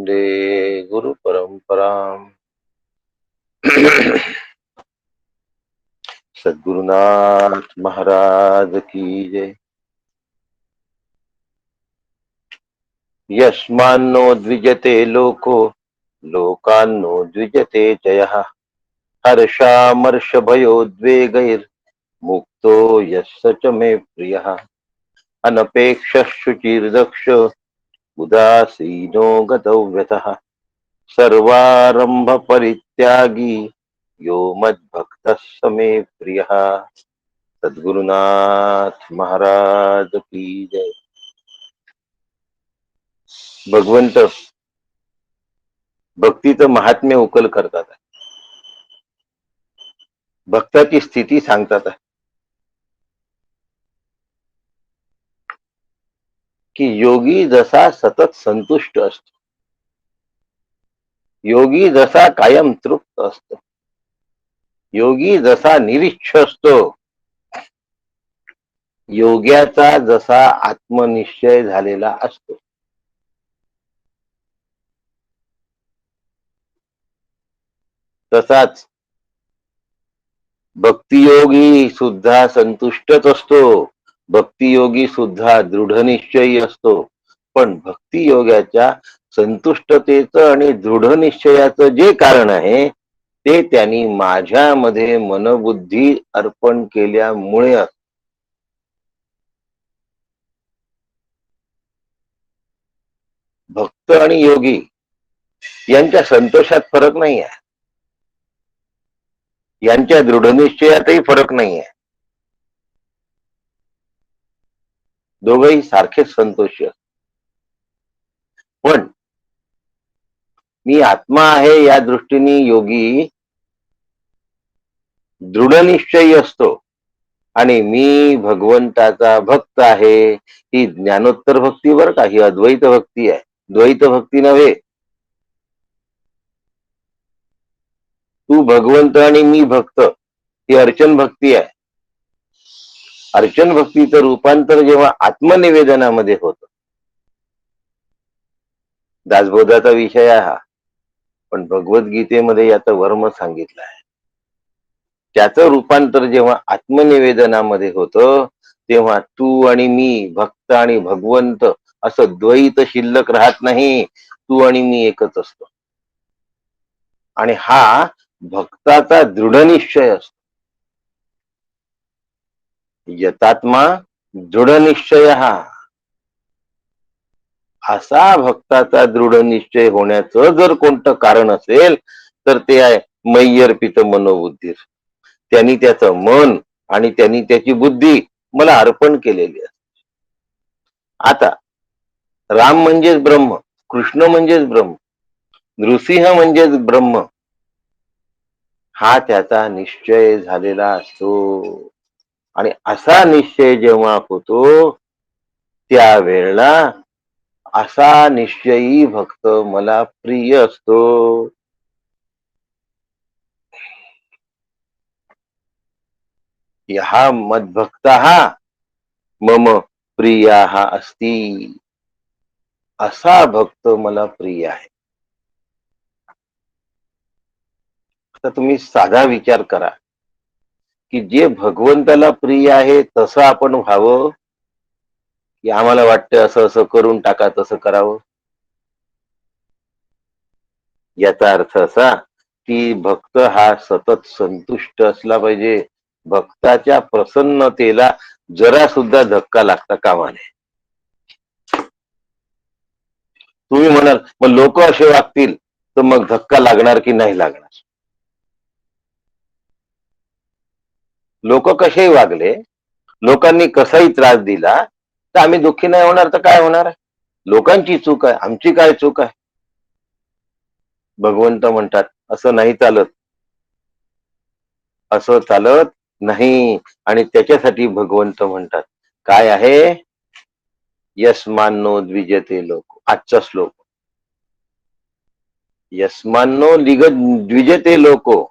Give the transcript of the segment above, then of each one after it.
वंदे गुरु परंपराम. सद्गुरुनाथ महाराज की जय. यस्मान्नो द्विजते लोको लोकान्नो द्विजते जयः. हर्षामर्ष भयोद्वेगैर् मुक्तो यस्य च मे प्रियः. अनपेक्षः शुचिर्दक्ष उदासीनो गतव्यतः. सर्वारंभ परित्यागी यो मद्भक्तः स मे प्रियः. सद्गुरुनाथ महाराज की जय. भगवंत भक्तीचं महात्म्य उकल करतात, भक्ताची स्थिती सांगतात की योगी जसा सतत संतुष्ट असतो, योगी जसा कायम तृप्त असतो, योगी जसा निरीच्छ असतो, योग्याचा जसा आत्मनिश्चय झालेला असतो, तसाच भक्तियोगी सुद्धा संतुष्टच असतो, भक्तियोगी सुद्धा दृढनिश्चयी असतो. पण भक्तियोगाच्या संतुष्टतेचं आणि दृढनिश्चयाचं जे कारण आहे ते त्यांनी माझ्यामध्ये मनबुद्धी अर्पण केल्यामुळे असतं. भक्त आणि योगी यांच्या संतोषात फरक नाही आहे, यांच्या दृढनिश्चयातही फरक नाही आहे. दोघही सारखेच संतोषी असतात. पण मी आत्मा आहे या दृष्टीने योगी दृढनिश्चयी असतो आणि मी भगवंताचा भक्त आहे. ही ज्ञानोत्तर भक्ती बरं का, ही अद्वैत भक्ती आहे, द्वैत भक्ती नव्हे. तू भगवंत आणि मी भक्त, ही अर्चन भक्ती आहे. अर्चन भक्तीचं रूपांतर जेव्हा आत्मनिवेदनामध्ये होतं, दासबोधाचा विषय आहे हा, पण भगवद्गीतेमध्ये याचं वर्म सांगितलं आहे. त्याचं रूपांतर जेव्हा आत्मनिवेदनामध्ये होतं तेव्हा तू आणि मी, भक्त आणि भगवंत असं द्वैत शिल्लक राहत नाही. तू आणि मी एकच असतो. आणि हा भक्ताचा दृढनिश्चय असतो. यतात्मा दृढनिश्चय हा, असा भक्ताचा दृढनिश्चय होण्याचं जर कोणतं कारण असेल तर ते आहे मय्यर्पित मनोबुद्धी. त्यांनी त्याचं मन आणि त्यांनी त्याची बुद्धी मला अर्पण केलेली आहे. आता राम म्हणजेच ब्रह्म, कृष्ण म्हणजेच ब्रह्म, नृसिंह म्हणजेच ब्रह्म, हा त्याचा निश्चय झालेला असतो. आणि असा निश्चय जेव्हा होतो त्यावेळेला असा निश्चयी भक्त मला प्रिय असतो. हा मद्भक्त मम प्रिया अस्ति, असा भक्त मला प्रिय आहे. आता तुम्ही साधा विचार करा की जे भगवंताला प्रिय आहे तसं आपण व्हावं, की आम्हाला वाटतं असं असं करून टाका, तसं करावं. याचा अर्थ असा की भक्त हा सतत संतुष्ट असला पाहिजे. भक्ताच्या प्रसन्नतेला जरा सुद्धा धक्का लागता कामा नये. तुम्ही म्हणाल मग लोक असे वागतील तर मग धक्का लागणार की नाही लागणार? लोक कसेही वागले, लोकांनी कसाही त्रास दिला तर आम्ही दुःखी नाही होणार तर काय होणार? लोकांची चूक आहे, आमची काय चूक आहे? भगवंत म्हणतात असं नाही चालत, असं चालत नाही. आणि त्याच्यासाठी भगवंत म्हणतात काय आहे, यस्मान्नो द्विजते लोक. आजचा श्लोक, यस्मान्नो द्विजते लोको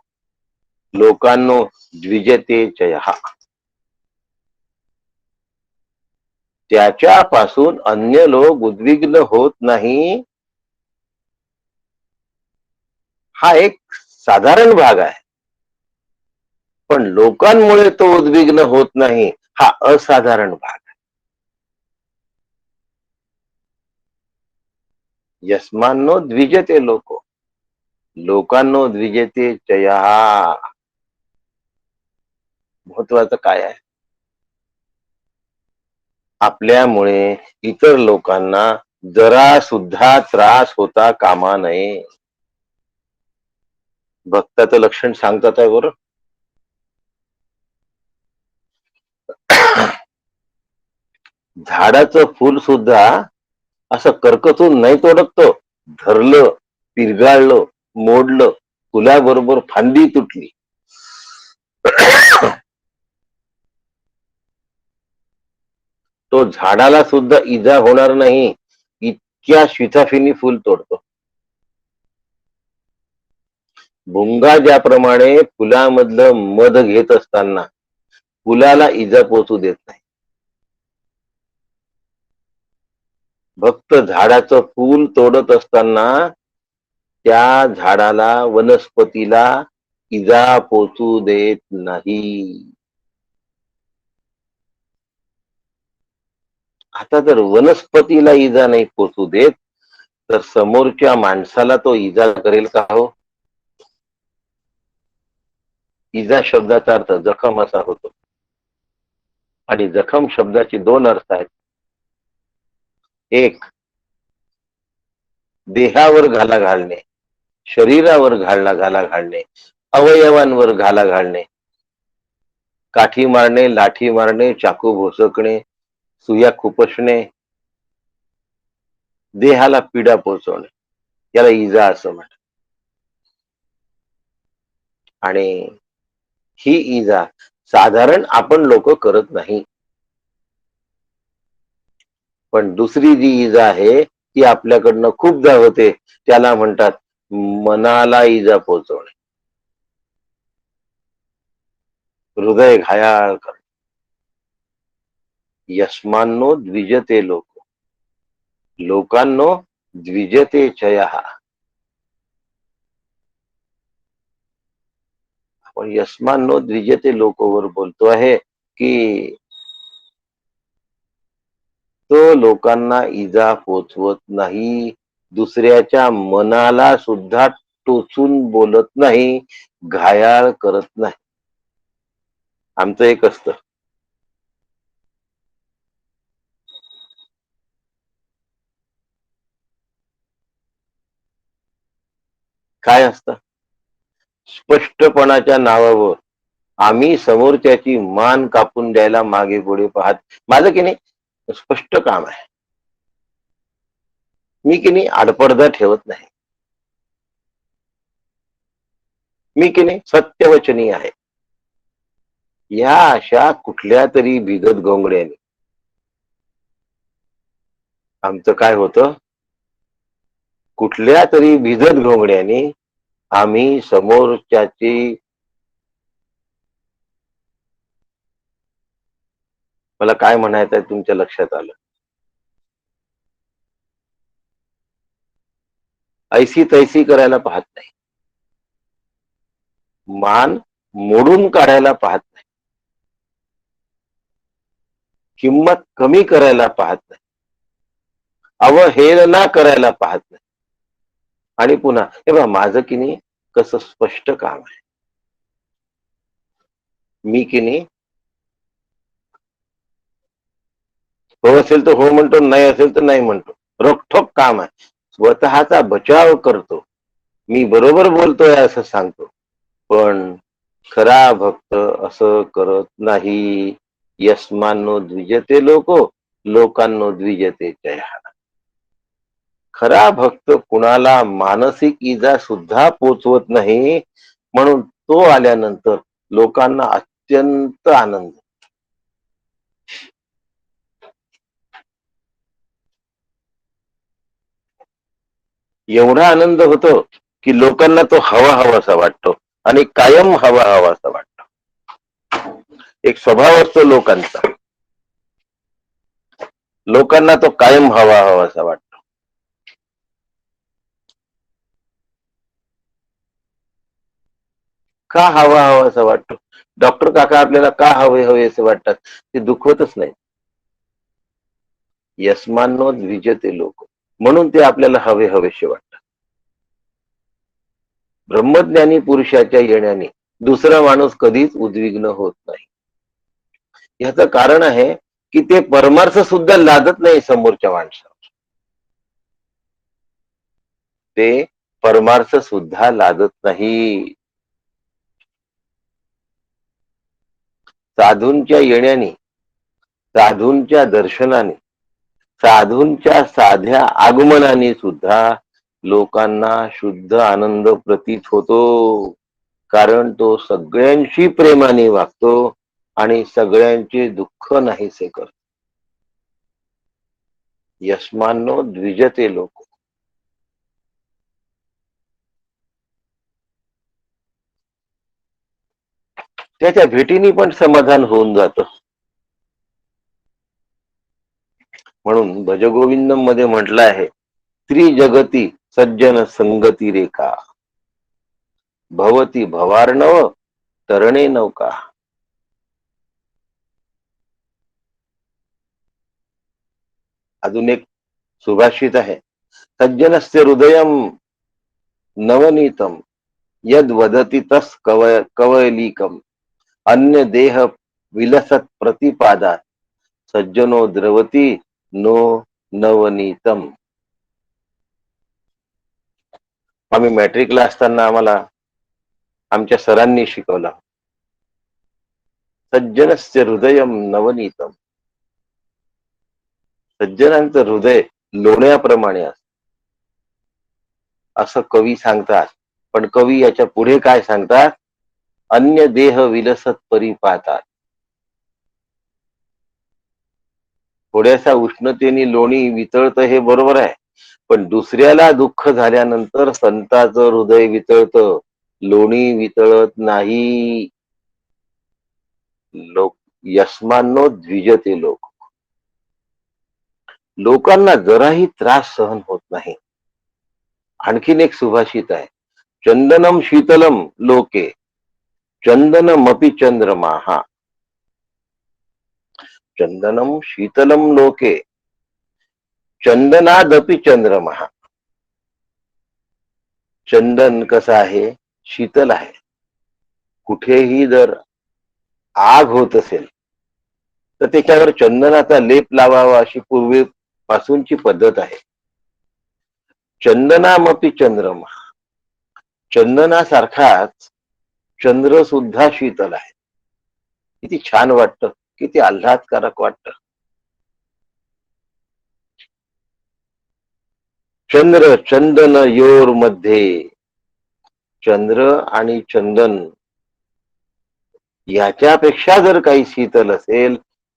लोकांनो द्विजते चयः. त्याच्यापासून अन्य लोक उद्विग्न होत नाही हा एक साधारण भाग आहे. पण लोकांमुळे तो उद्विग्न होत नाही, हा असाधारण भाग. यस्मानो द्विजते लोको, लोकांनो द्विजते चया. महत्वाचं काय आहे? आपल्यामुळे इतर लोकांना जरा सुद्धा त्रास होता कामा नये. भक्ताचं लक्षण सांगतात आहे बरं. झाडाचं फूल सुद्धा असं करकतून नाही तोडत तो. धरलं, पिरगाळलं, मोडलं, फुलाबरोबर फांदी तुटली, तो झाडाला सुद्धा इजा होणार नाही इतक्या शिताफीनी फुल तोडतो. भुंगा ज्याप्रमाणे फुलामधलं मध घेत असताना फुलाला इजा पोचू देत नाही, भक्त झाडाचं फूल तोडत असताना त्या झाडाला, वनस्पतीला इजा पोचू देत नाही. आता जर वनस्पतीला इजा नाही पोचू देत, तर समोरच्या माणसाला तो इजा करेल का हो? इजा शब्दाचा अर्थ जखम असा होतो, आणि जखम शब्दाचे दोन अर्थ आहेत. एक, देहावर घाला घालणे, शरीरावर घाला घालणे, अवयवांवर घाला घालणे, काठी मारणे, लाठी मारणे, चाकू भोसकणे, सुया खुपसणे, देहाला पीडा पोहोचवणे, याला इजा असं म्हणतात. आणि ही इजा साधारण आपण लोक करत नाही. पण दुसरी जी इजा आहे ती आपल्याकडनं खूपदा होते, त्याला म्हणतात मनाला इजा पोहोचवणे, हृदय घायाळ करणे. यस्मानो द्विजते लोक, लोकांनो द्विजते चया. आपण यस्मानो द्विजते लोकोवर बोलतो आहे की तो लोकांना इजा पोचवत नाही, दुसऱ्याच्या मनाला सुद्धा टोचून बोलत नाही, घायाळ करत नाही. आमचं एक असतं, काय असतं? स्पष्टपणाच्या नावावर आम्ही समोरच्याची मान कापून द्यायला मागे पुढे पाहत. माझं की नाही स्पष्ट काम आहे, मी की नाही आडपडदा ठेवत नाही, मी की नाही सत्यवचनी आहे. या अशा कुठल्या तरी बिगत गोंगड्याने आमचं काय होतं, कुठल्या तरी भिजत घोंगड्याने आम्ही समोरच्याची, मला काय म्हणायचं आहे तुमच्या लक्षात आलं, ऐसी तैसी करायला पाहत नाही, मान मोडून काढायला पाहत नाही, किंमत कमी करायला पाहत नाही, अवहेलना करायला पाहत नाही. आणि पुन्हा हे बघा, माझं की नाही कसं स्पष्ट काम आहे, मी की नाही हो असेल तर हो म्हणतो, नाही असेल तर नाही म्हणतो, रोखठोक काम आहे, स्वतःचा बचाव करतो, मी बरोबर बोलतोय असं सांगतो. पण खरा भक्त असं करत नाही. यस्मानो द्विजते लोको, लोकांनो द्विजते चया. खरा भक्त कुणाला मानसिक इजा सुद्धा पोचवत नाही, म्हणून तो आल्यानंतर लोकांना अत्यंत आनंद. एवढा आनंद होतो की लोकांना तो हवा हवासा वाटतो, आणि कायम हवा हवासा वाटतो. एक स्वभाव असतो लोकांचा, लोकांना तो कायम हवा हवासा वाटतो. का हवा हवा असं वाटतो? डॉक्टर काका आपल्याला का हवे हवे असे वाटतात? ते दुखवतच नाही. यस्मानो द्विजते लोक, म्हणून ते आपल्याला हवे हवेसे वाटतात. ब्रह्मज्ञानी पुरुषाच्या येण्याने दुसरा माणूस कधीच उद्विग्न होत नाही. याचं कारण आहे की ते परमार्थ सुद्धा लादत नाही समोरच्या माणसावर. ते परमार्थ सुद्धा लादत नाही. साधूंच्या येण्याने, साधूंच्या दर्शनाने, साधूंच्या साध्या आगमनाने सुद्धा लोकांना शुद्ध आनंद प्रतीत होतो. कारण तो सगळ्यांशी प्रेमाने वागतो आणि सगळ्यांचे दुःख नाहीसे करतो. यस्मानो द्विजते लोक. त्याच्या भेटीने पण समाधान होऊन जात. म्हणून भजगोविंदम मध्ये म्हटलं आहे, त्रिजगती सज्जन संगती रेखा, भवती भवार्णव तरणे नौका. अजून एक सुभाषित आहे, सज्जनस्य हृदयम नवनीतम यद वदती तस कवलीकम, अन्य देह विलसत प्रतिपादा, सज्जनो द्रवती नो नवनीतम. आम्ही मॅट्रिकला असताना आम्हाला आमच्या सरांनी शिकवला, सज्जनस्य हृदयम नवनीतम. सज्जनांचं हृदय लोण्याप्रमाणे असत असं कवी सांगतात. पण कवी याच्या पुढे काय सांगतात, अन्य देह विलसत परिपातात. थोड्याशा उष्णतेने लोणी वितळतं हे बरोबर आहे, पण दुसऱ्याला दुःख झाल्यानंतर संताचं हृदय वितळतं, लोणी वितळत नाही. लोक यस्मानो द्विजते लोक. लोकांना जराही त्रास सहन होत नाही. आणखीन एक सुभाषित आहे, चंदनम शीतलम लोके चंदनमपि चंद्रमाहा. चंदनम शीतलम लोके चंदनादपि चंद्रमहा. चंदन कसं आहे, शीतल आहे. कुठेही जर आग होत असेल तर त्याच्यावर चंदनाचा लेप लावावा अशी पूर्वीपासूनची पद्धत आहे. चंदनामपि चंद्रमा, चंदनासारखाच चंद्र सुद्धा शीतल आहे. किती छान वाटतं, किती आल्हादकारक वाटतं. चंद्र चंदन योर मध्ये, चंद्र आणि चंदन याच्यापेक्षा जर काही शीतल असेल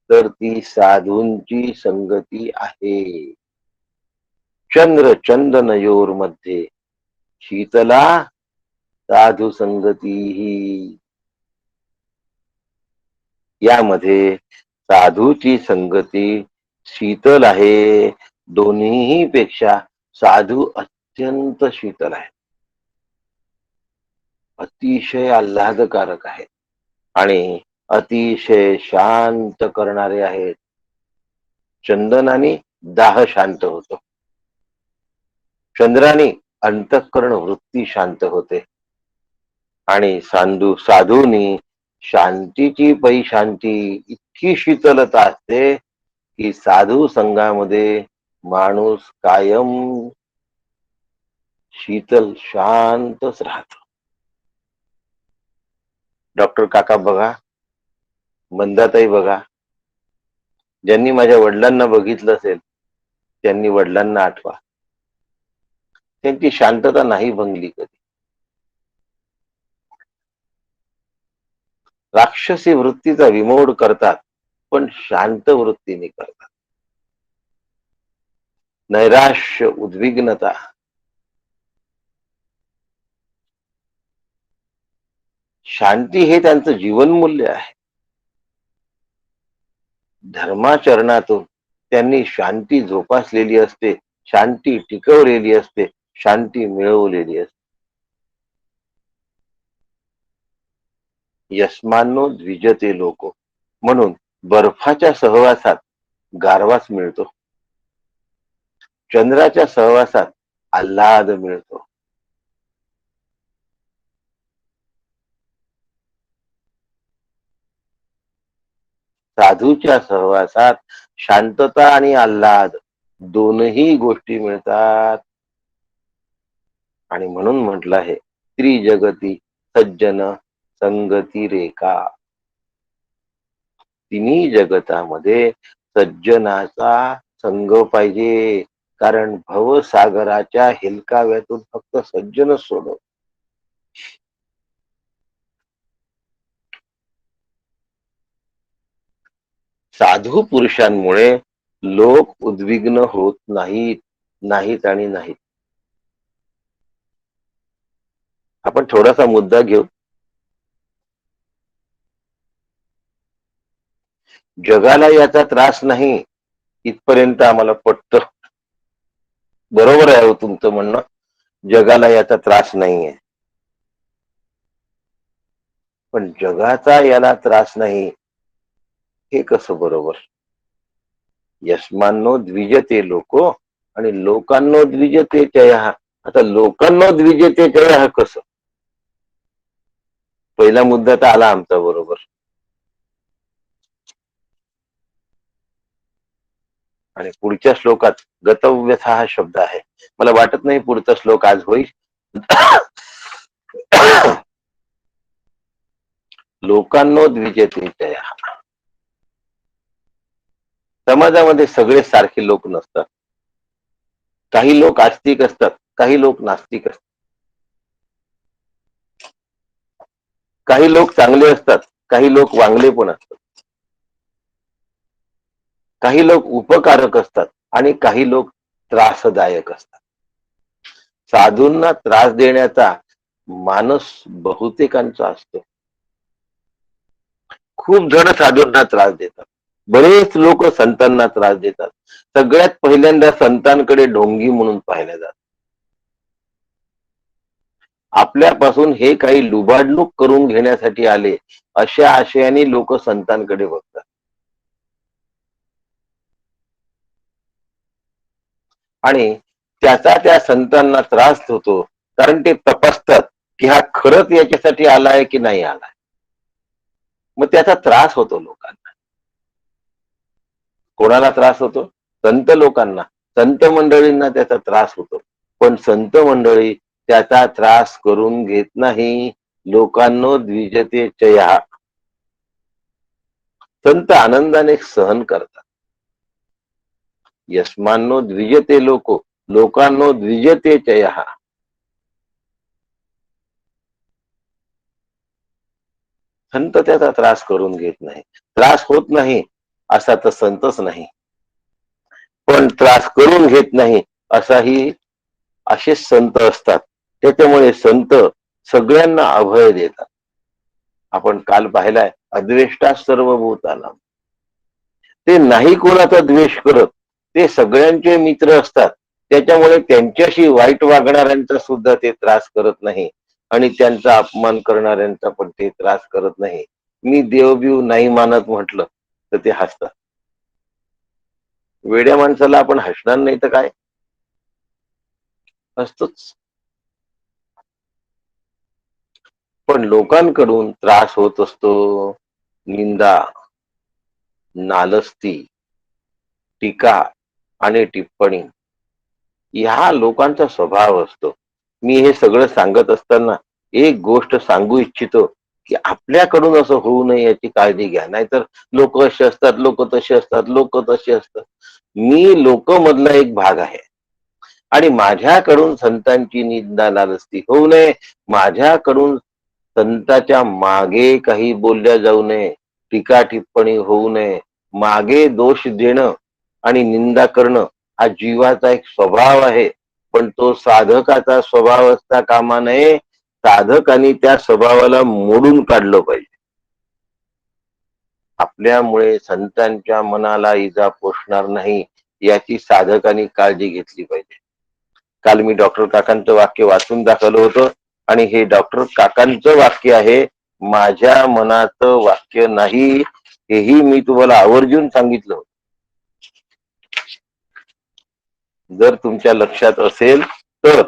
तर ती साधूंची संगती आहे. चंद्र चंदन योर मध्ये शीतला साधू संगती ही. यामध्ये साधूची संगती शीतल आहे. दोन्ही पेक्षा साधू अत्यंत शीतल आहे, अतिशय आल्हादकारक आहे आणि अतिशय शांत करणारे आहेत. चंदनाने दाह शांत होतो, चंद्राने अंतःकरण वृत्ती शांत होते आणि साधूनी शांतीची पै शांती इतकी शीतलता असते की साधू संघामध्ये माणूस कायम शीतल शांतच राहतो. डॉक्टर काका बघा, मंदाताई बघा, ज्यांनी माझ्या वडिलांना बघितलं असेल त्यांनी वडिलांना आठवा. त्यांची शांतता नाही भंगली कधी. राक्षसी वृत्तीचा विमोड करतात पण शांत वृत्तीने करतात. नैराश्य, उद्विग्नता, शांती हे त्यांचं जीवनमूल्य आहे. धर्माचरणातून त्यांनी शांती जोपासलेली असते, शांती टिकवलेली असते, शांती मिळवलेली असते. यस्मानो द्विजते लोको, म्हणून बर्फाच्या सहवासात गारवाच मिळतो, चंद्राच्या सहवासात आल्हाद मिळतो, साधूच्या सहवासात शांतता आणि आल्हाद दोनही गोष्टी मिळतात. आणि म्हणून म्हटलं आहे त्रिजगती सज्जन संगती रेखा. तिन्ही जगतामध्ये सज्जनाचा संग पाहिजे, कारण भवसागराच्या हेलकाव्यातून फक्त सज्जनच सोडव. साधू पुरुषांमुळे लोक उद्विग्न होत नाहीत, नाहीत आणि नाहीत. आपण थोडासा मुद्दा घेऊ. जगाला याचा त्रास नाही इथपर्यंत आम्हाला पटत. बरोबर आहे हो तुमचं म्हणणं, जगाला याचा त्रास नाहीये, पण जगाचा याला त्रास नाही हे कसं बरोबर? यस्मानो द्विजते लोको आणि लोकांनो द्विजते चयः. आता लोकांनो द्विजते चयः कसं? पहिला मुद्दा तर आला आमचा बरोबर. आणि पुढच्या श्लोकात गतव्यथा हा शब्द आहे. मला वाटत नाही पुढचा श्लोक आज होईल. लोकांनो द्विजते चयः. समाजामध्ये सगळे सारखे लोक नसतात. काही लोक आस्तिक असतात, काही लोक नास्तिक असतात, काही लोक चांगले असतात, काही लोक वांगले पण असतात, काही लोक उपकारक असतात आणि काही लोक त्रासदायक असतात. साधूंना त्रास देण्याचा मानस बहुतेकांचा असतो. खूप जण साधूंना त्रास देतात, बरेच लोक संतांना त्रास देतात. सगळ्यात पहिल्यांदा संतांकडे ढोंगी म्हणून पाहिल्या जातात. आपल्यापासून हे काही लुबाडणूक करून घेण्यासाठी आले अशा आशयाने लोक संतांकडे बघतात. आणि त्याचा त्या संतांना त्रास होतो, कारण ते तपासतात की हा खरंच याच्यासाठी आलाय की नाही आलाय. मग त्याचा त्रास होतो लोकांना. कोणाला त्रास होतो? संत लोकांना, संत मंडळींना त्याचा त्रास होतो. पण संत मंडळी त्याचा त्रास करून घेत नाही. लोकांनो द्विजते चया. संत आनंदाने सहन करतात. यस्मानो द्विजते लोको लोकांनो द्विजते चया. संत त्याचा त्रास करून घेत नाही. त्रास होत नाही असा तर संतच नाही, पण त्रास करून घेत नाही असाही असेच संत असतात. त्याच्यामुळे संत सगळ्यांना अभय देतात. आपण काल पाहिलाय अद्वेष्टा सर्व भूताना. ते नाही कोणाचा द्वेष करत, ते सगळ्यांचे मित्र असतात. त्याच्यामुळे त्यांच्याशी वाईट वागणाऱ्यांचा सुद्धा ते त्रास करत नाही आणि त्यांचा अपमान करणाऱ्यांचा पण ते त्रास करत नाही. मी देवबीव नाही मानत म्हटलं तर ते हसतात. वेड्या माणसाला आपण हसणार नाही तर काय, हसतोच. पण लोकांकडून त्रास होत असतो. निंदा, नालस्ती, टीका आणि टिप्पणी ह्या लोकांचा स्वभाव असतो. मी हे सगळं सांगत असताना एक गोष्ट सांगू इच्छितो की आपल्याकडून असं होऊ नये याची काळजी घ्या. नाहीतर लोक असे असतात, लोक तसे असतात, लोक तसे असतात. मी लोक मधला एक भाग आहे आणि माझ्याकडून संतांची निंदा नालस्ती होऊ नये, माझ्याकडून संताच्या मागे काही बोलल्या जाऊ नये, टीका टिप्पणी होऊ नये, मागे दोष देणं आणि निंदा करणं हा जीवाचा एक स्वभाव आहे. पण तो साधकाचा स्वभाव असता कामा नये. साधकांनी त्या स्वभावाला मोडून काढलं पाहिजे. आपल्यामुळे संतांच्या मनाला इजा पोचणार नाही याची साधकांनी काळजी घेतली पाहिजे. काल मी डॉक्टर काकांचं वाक्य वाचून दाखवलं होतं आणि हे डॉक्टर काकांचं वाक्य आहे. माझ्या मनाचं वाक्य नाही, हेही मी तुम्हाला आवर्जून सांगितलं. जर तुमच्या लक्षात असेल तर,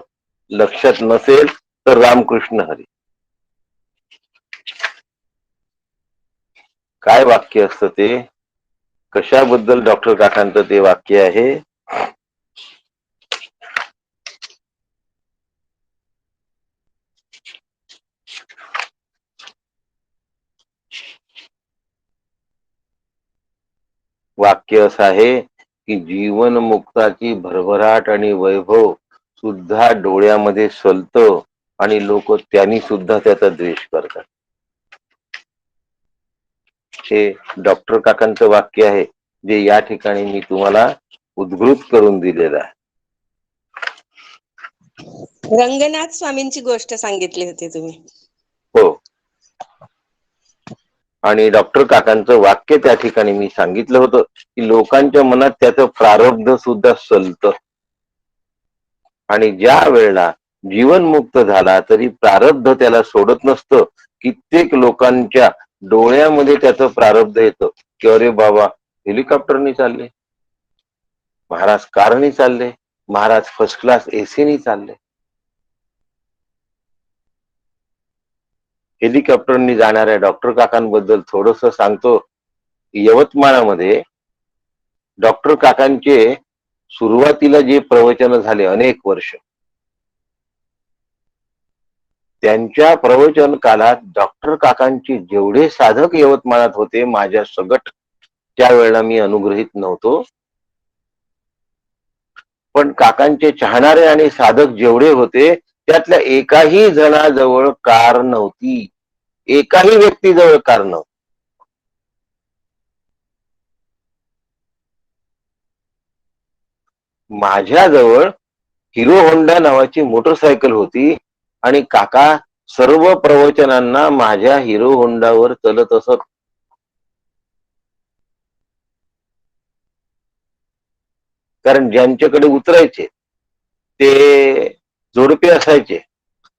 लक्षात नसेल तर रामकृष्ण हरी. काय वाक्य असतं ते? कशाबद्दल डॉक्टर काकांचं ते वाक्य आहे? वाक्य असं आहे की जीवन मुक्ताची भरभराट आणि वैभव सुद्धा डोळ्यामध्ये सलत आणि लोक त्यांनी सुद्धा त्याचा द्वेष करतात. हे डॉक्टर काकांचं वाक्य आहे, जे या ठिकाणी मी तुम्हाला उद्घृत करून दिलेलं आहे. रंगनाथ स्वामींची गोष्ट सांगितली होती तुम्ही. हो, आणि डॉक्टर काकांचं वाक्य त्या ठिकाणी मी सांगितलं होतं की लोकांच्या मनात त्याचं प्रारब्ध सुद्धा सलत, आणि ज्या वेळेला जीवनमुक्त झाला तरी प्रारब्ध त्याला सोडत नसतं. कित्येक लोकांच्या डोळ्यामध्ये त्याचं प्रारब्ध येतं की अरे बाबा हेलिकॉप्टरनी चालले, महाराज कारनी चालले, महाराज फर्स्ट क्लास एसीनी चालले. हेलिकॉप्टरनी जाणाऱ्या डॉक्टर काकांबद्दल थोडस सांगतो. यवतमाळामध्ये डॉक्टर काकांचे सुरुवातीला जे प्रवचन झाले अनेक वर्ष, त्यांच्या प्रवचन काळात डॉक्टर काकांचे जेवढे साधक यवतमाळात होते माझ्या सगट, त्यावेळेला मी अनुग्रहित नव्हतो. पण काकांचे चाहणारे आणि साधक जेवढे होते त्यातल्या एकाही जणाजवळ कार नव्हती, एकाही व्यक्तीजवळ कार नव्हती. माझ्याजवळ हिरो होंडा नावाची मोटरसायकल होती आणि काका सर्व प्रवचनांना माझ्या हिरो होंडावर चलत असत. कारण ज्यांच्याकडे उतरायचे ते जोडपे असायचे,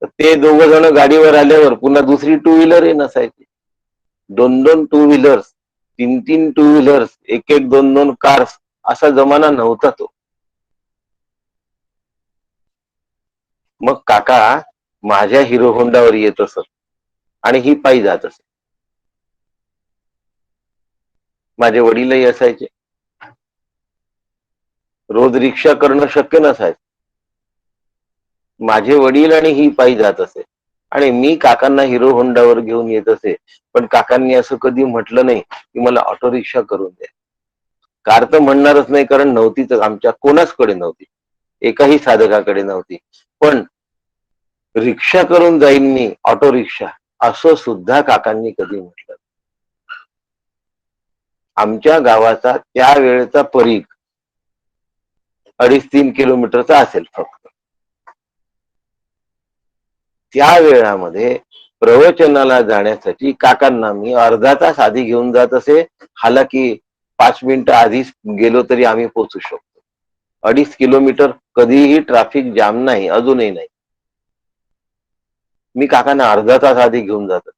ते दोघ जण गाडीवर आल्यावर पुन्हा दुसरी टू व्हीलरही नसायची. 2-2 two wheelers, 3-3 two wheelers, 1-1 2-2 cars, असा जमाना नव्हता तो. मग काका माझ्या हिरो होंडावर येत असत आणि ही पायी जात असत. माझे वडीलही असायचे. रोज रिक्षा करणं शक्य नसायचं. माझे वडील आणि ही पायी जात असे आणि मी काकांना हिरो होंडावर घेऊन येत असे. पण काकांनी असं कधी म्हटलं नाही की मला ऑटो रिक्षा करून द्या. कार तर म्हणणारच नाही, कारण नव्हतीच, आमच्या कोणाचकडे नव्हती, एकाही साधकाकडे नव्हती. पण रिक्षा करून जाईन मी, ऑटो रिक्षा, असं सुद्धा काकांनी कधी म्हटलं. आमच्या गावाचा त्यावेळेचा परीघ 2.5-3 किलोमीटरचा असेल फक्त. त्या वेळामध्ये प्रवचनाला जाण्यासाठी काकांना मी अर्धा तास आधी घेऊन जात असे. हालाकी 5 मिनिटं आधीच गेलो तरी आम्ही पोहोचू शकतो. 2.5 किलोमीटर कधीही ट्रॅफिक जाम नाही, अजूनही नाही. मी काकांना अर्धा तास आधी घेऊन जातो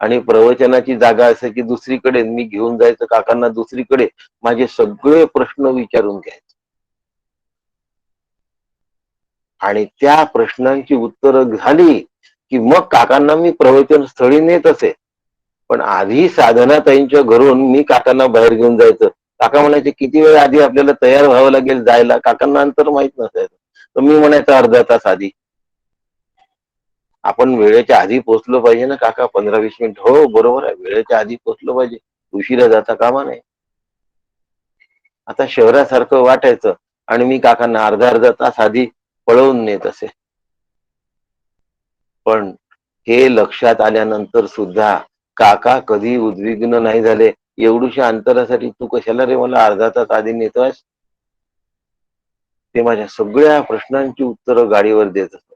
आणि प्रवचनाची जागा असे की दुसरीकडे मी घेऊन जायचं काकांना, दुसरीकडे माझे सगळे प्रश्न विचारून घ्यायचे आणि त्या प्रश्नांची उत्तरं झाली की मग काकांना मी प्रवचन स्थळी नेत असे. पण आधी साधनाताईंच्या घरून मी काकांना बाहेर घेऊन जायचं. काका म्हणायचे किती वेळ आधी आपल्याला तयार व्हावं लागेल जायला? काकांना अंतर माहित नसायचं. तर मी म्हणायचं अर्धा तास आधी. आपण वेळेच्या आधी पोहोचलो पाहिजे ना काका, 15-20 मिनिट. हो बरोबर आहे, वेळेच्या आधी पोहोचलो पाहिजे, उशिरा जाता कामा नाही. आता शहरासारखं वाटायचं आणि मी काकांना अर्धा तास आधी पळवून नेत असे. पण हे लक्षात आल्यानंतर सुद्धा काका कधी उद्विग्न नाही झाले. एवढ्याशा अंतरासाठी तू कशाला रे मला अर्धा तास आधी नेतोयस? ते माझ्या सगळ्या प्रश्नांची उत्तरं गाडीवर देत असत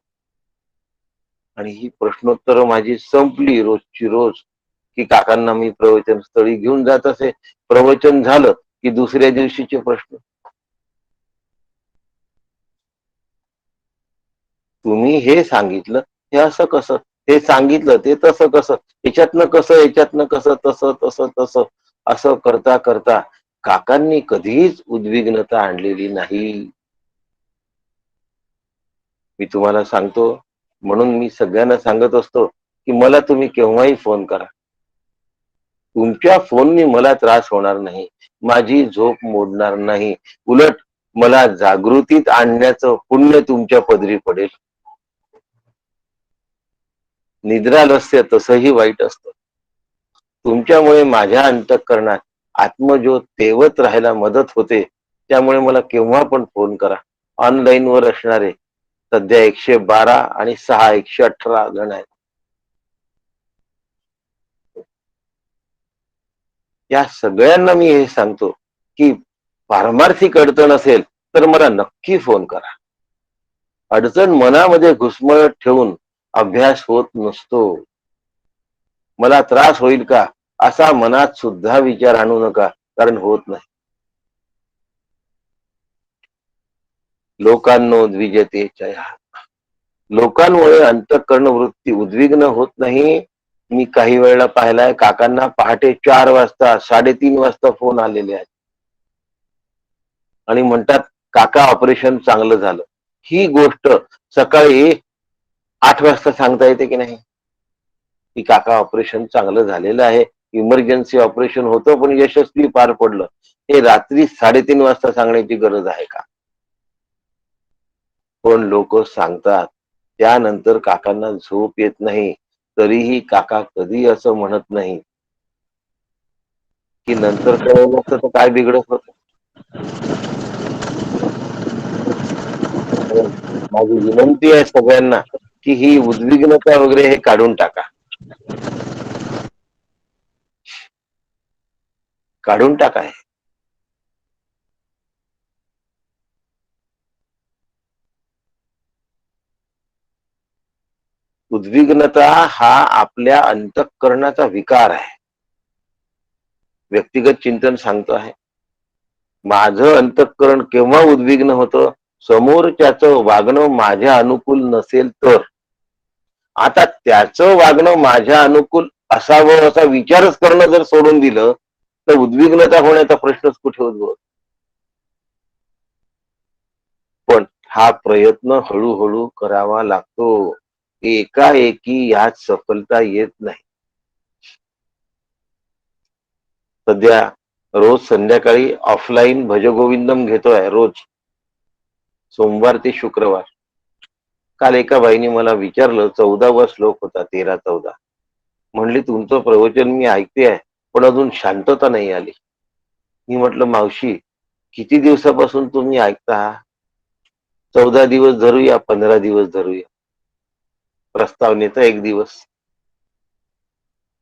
आणि ही प्रश्नोत्तरं माझी संपली रोजची रोज की काकांना मी प्रवचन स्थळी घेऊन जात असे. प्रवचन झालं की दुसऱ्या दिवशीचे प्रश्न. तुम्ही हे सांगितलं, हे असं कसं? ते सांगितलं ते तसं कसं, याच्यातनं कसं तसं तसं तसं असं करता करता काकांनी कधीच उद्विग्नता आणलेली नाही. मी तुम्हाला सांगतो, म्हणून मी सगळ्यांना सांगत असतो की मला तुम्ही केव्हाही फोन करा. तुमच्या फोननी मला त्रास होणार नाही, माझी झोप मोडणार नाही, उलट मला जागृतीत आणण्याचं पुण्य तुमच्या पदरी पडेल. निद्रालस्य तसंही वाईट असतं. तुमच्यामुळे माझ्या अंतःकरणात आत्मज्योत तेवत राहायला मदत होते. त्यामुळे मला केव्हा पण फोन करा. ऑनलाईन वर असणारे सध्या 112 आणि 6 118 जण आहेत. या सगळ्यांना मी हे सांगतो की पारमार्थिक अडचण असेल तर मला नक्की फोन करा. अडचण मनामध्ये घुसमळत ठेवून अभ्यास होत नसतो. मला त्रास होईल का असा मनात सुद्धा विचार आणू नका, कारण होत नाही. लोकांनो द्विजते चया. लोकांमुळे अंतःकरण वृत्ती उद्विग्न होत नाही. मी काही वेळेला पाहिलाय काकांना पहाटे 4 वाजता 3:30 वाजता फोन आलेले आहेत आणि म्हणतात काका ऑपरेशन चांगलं झालं. ही गोष्ट सकाळी 8 वाजता सांगता येते की नाही की काका ऑपरेशन चांगलं झालेलं आहे, इमर्जन्सी ऑपरेशन होतं पण यशस्वी पार पडलं. हे रात्री 3:30 वाजता सांगण्याची गरज आहे का? पण लोक सांगतात. त्यानंतर काकांना झोप येत नाही, तरीही काका कधी असं म्हणत नाही की नंतर कळलं नसतं तर काय बिघडत होत. माझी विनंती आहे सगळ्यांना की ही उद्विग्नता वगैरे हे काढून टाका. काढून टाका हे. उद्विग्नता हा आपल्या अंतःकरणाचा विकार आहे. व्यक्तिगत चिंतन सांगतो आहे. माझं अंतःकरण केव्हा उद्विग्न होतं, समोरच्याचं वागणं माझ्या अनुकूल नसेल तर. आता त्याचं वागणं माझ्या अनुकूल असावं असा विचारच करणं जर सोडून दिलं तर उद्विग्नता होण्याचा प्रश्नच कुठे उद्भवतो. पण हा प्रयत्न हळूहळू करावा लागतो. एकाएकी यात सफलता येत नाही. सध्या रोज संध्याकाळी ऑफलाईन भजगोविंदम घेतोय रोज, सोमवार ते शुक्रवार. काल एका बाईने मला विचारलं, 14वा श्लोक होता, 13-14. म्हणली तुमचं प्रवचन मी ऐकते आहे पण अजून शांतता नाही आली. मी म्हटलं मावशी किती दिवसापासून तुम्ही ऐकता? 14 दिवस धरूया, 15 दिवस धरूया, प्रस्तावनेचा 1 दिवस.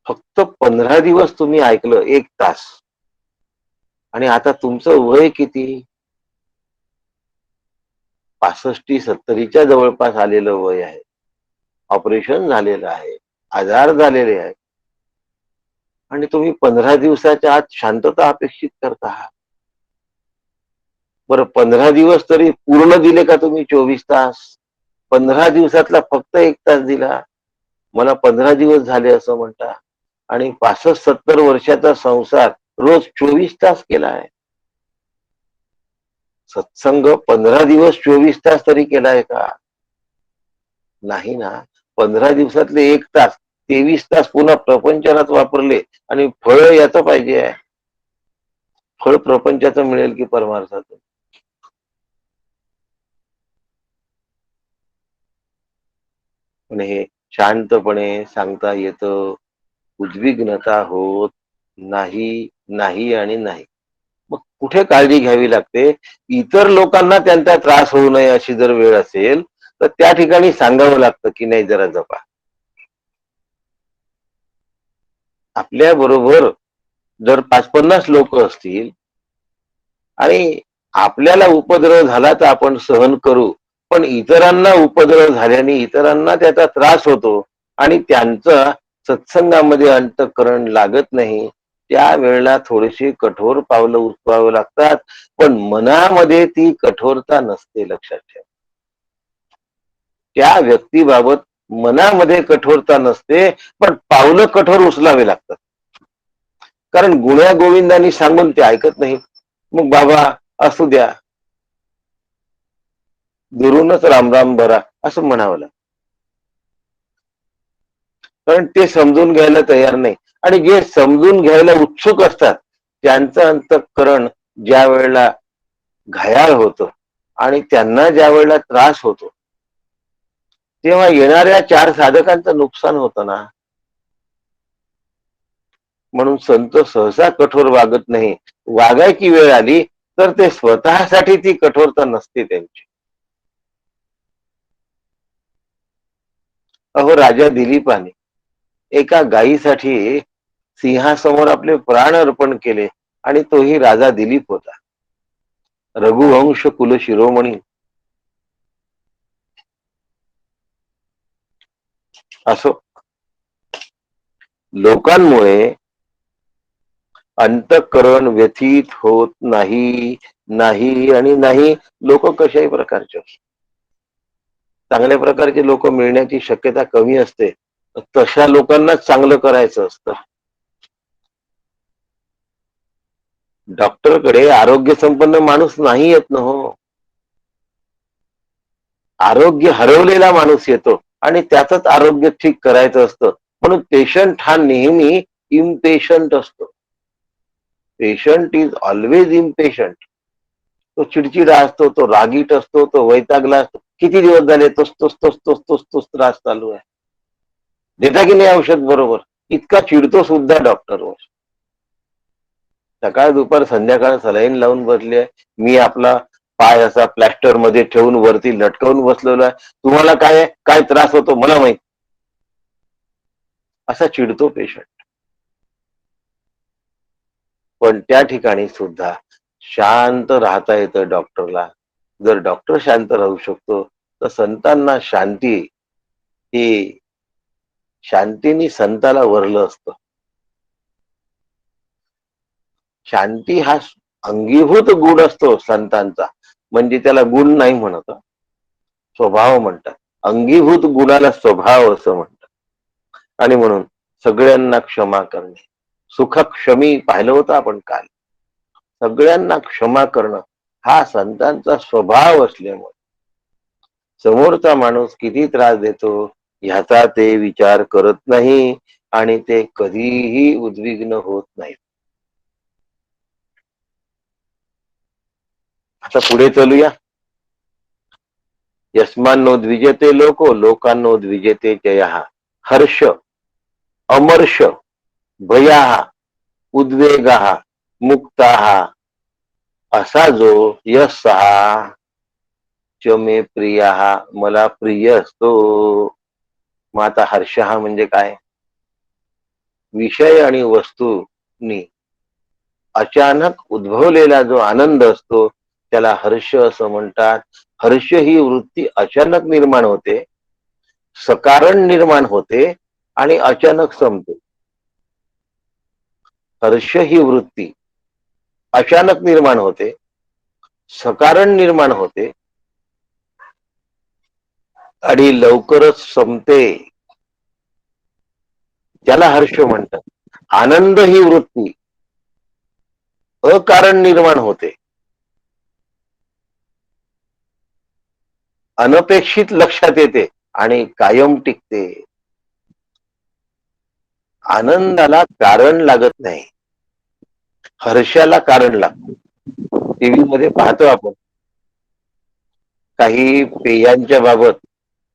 फक्त 15 दिवस तुम्ही ऐकलं, 1 तास. आणि आता तुमचं वय किती? 65-70च्या जवळपास आलेलं वय आहे. ऑपरेशन झालेलं आहे, आजार झालेले आहेत आणि तुम्ही 15 दिवसाच्या आत शांतता अपेक्षित करत आहात. बरं 15 दिवस तरी पूर्ण दिले का तुम्ही 24 तास? 15 दिवसातला फक्त 1 तास दिला. मला 15 दिवस झाले असं म्हणता आणि 65-70 वर्षाचा संसार रोज 24 तास केलाय. सत्संग 15 दिवस 24 तास तरी केलाय का? नाही ना. 15 दिवसातले 1 तास 23 तास पुन्हा प्रपंचात वापरले आणि फळ याचं पाहिजे आहे. फळ प्रपंचाचं मिळेल की परमार्थाचं? पण हे शांतपणे सांगता येतं. उद्विग्नता होत नाही, नाही आणि नाही. मग कुठे काळजी घ्यावी लागते? इतर लोकांना त्यांचा त्रास होऊ नये अशी जर वेळ असेल तर त्या ठिकाणी सांगावं लागतं की नाही जरा जपा. आपल्या बरोबर जर 5-50 लोक असतील आणि आपल्याला उपद्रव झाला तर आपण सहन करू, पण इतरांना उपद्रव झाल्याने इतरांना त्याचा त्रास होतो आणि त्यांचं सत्संगामध्ये अंतःकरण लागत नाही. त्यावेळेला थोडीशी कठोर पावलं उचलावी लागतात, पण मनामध्ये ती कठोरता नसते, लक्षात ठेवा. त्या व्यक्तीबाबत मनामध्ये कठोरता नसते, पण पावलं कठोर उचलावे लागतात. कारण गुण्या गोविंदांनी सांगून ते ऐकत नाही. मग बाबा असू द्या, दुरूनच राम राम भरा असं म्हणावं लागतं. कारण ते समजून घ्यायला तयार नाही. आणि जे समजून घ्यायला उत्सुक असतात त्यांचं अंतःकरण ज्या वेळेला घायाळ होतं आणि त्यांना ज्या वेळेला त्रास होतो तेव्हा येणाऱ्या चार साधकांचं नुकसान होतं ना. म्हणून संत सहसा कठोर वागत नाही. वागायची वेळ आली तर ते स्वतःसाठी ती कठोरता नसते त्यांची. अहो राजा दिलीपाने एका गायीसाठी सिंहासमोर आपले प्राण अर्पण केले आणि तोही राजा दिलीप होता. रघुवंश कुल शिरोमणी. असो, लोकांमुळे अंतःकरण व्यथित होत नाही, नाही आणि नाही. लोक कशाही प्रकारचे असो. चांगल्या प्रकारचे लोक मिळण्याची शक्यता कमी असते. तशा लोकांनाच चांगलं करायचं असतं. डॉक्टरकडे आरोग्य संपन्न माणूस नाही येत ना हो. आरोग्य हरवलेला माणूस येतो आणि त्याचंच आरोग्य ठीक करायचं असतं. म्हणून पेशंट हा नेहमी इम्पेशंट असतो. Patient is always impatient. तो चिडचिडा असतो, तो रागीट असतो, तो वैतागला असतो. किती दिवस झाले तोच तोच तोच तोच तोच तोच त्रास चालू आहे. देता की नाही औषध बरोबर. इतका चिडतो सुद्धा डॉक्टरवर. सकाळ दुपार संध्याकाळ सलाईन लावून बसले. मी आपला पाय असा प्लॅस्टर मध्ये ठेवून वरती लटकवून बसलेलो आहे. तुम्हाला काय आहे? काय त्रास होतो मला माहित. असा चिडतो पेशंट. पण त्या ठिकाणी सुद्धा शांत राहता येतं डॉक्टरला. जर डॉक्टर शांत राहू शकतो तर संतांना शांती ही शांतीने संताला वरलं असतं. शांती हा अंगीभूत गुण असतो संतांचा. म्हणजे त्याला गुण नाही म्हणत, स्वभाव म्हणतात. अंगीभूत गुणाला स्वभाव असं म्हणतात. आणि म्हणून सगळ्यांना क्षमा करणे. सुखक्षमी पाहिलं होतं आपण काल. सगळ्यांना क्षमा करणं हा संतांचा स्वभाव असल्यामुळे समोरचा माणूस किती त्रास देतो ह्याचा ते विचार करत नाही आणि ते कधीही उद्विग्न होत नाही. आता पुढे चलूया. यस्मान्नो द्विजते लोको लोकांनो द्विजते जयः. हर्ष, अमर्ष, भयाः, उद्वेगाः, मुक्ताः असा जो यस्सहा च मे प्रियाः मला प्रिय असतो. मग आता हर्ष हा म्हणजे काय? विषय आणि वस्तूनी अचानक उद्भवलेला जो आनंद असतो त्याला हर्ष असं म्हणतात. हर्ष ही वृत्ती अचानक निर्माण होते, सकारण निर्माण होते आणि अचानक संपते. हर्ष ही वृत्ती अचानक निर्माण होते, सकारण निर्माण होते आणि लवकरच संपते. त्याला हर्ष म्हणतात. आनंद ही वृत्ती अकारण निर्माण होते, अनपेक्षित लक्षात येते आणि कायम टिकते. आनंदाला कारण लागत नाही, हर्षाला कारण लागतं. टीव्ही मध्ये पाहतो आपण काही पेयांच्या बाबत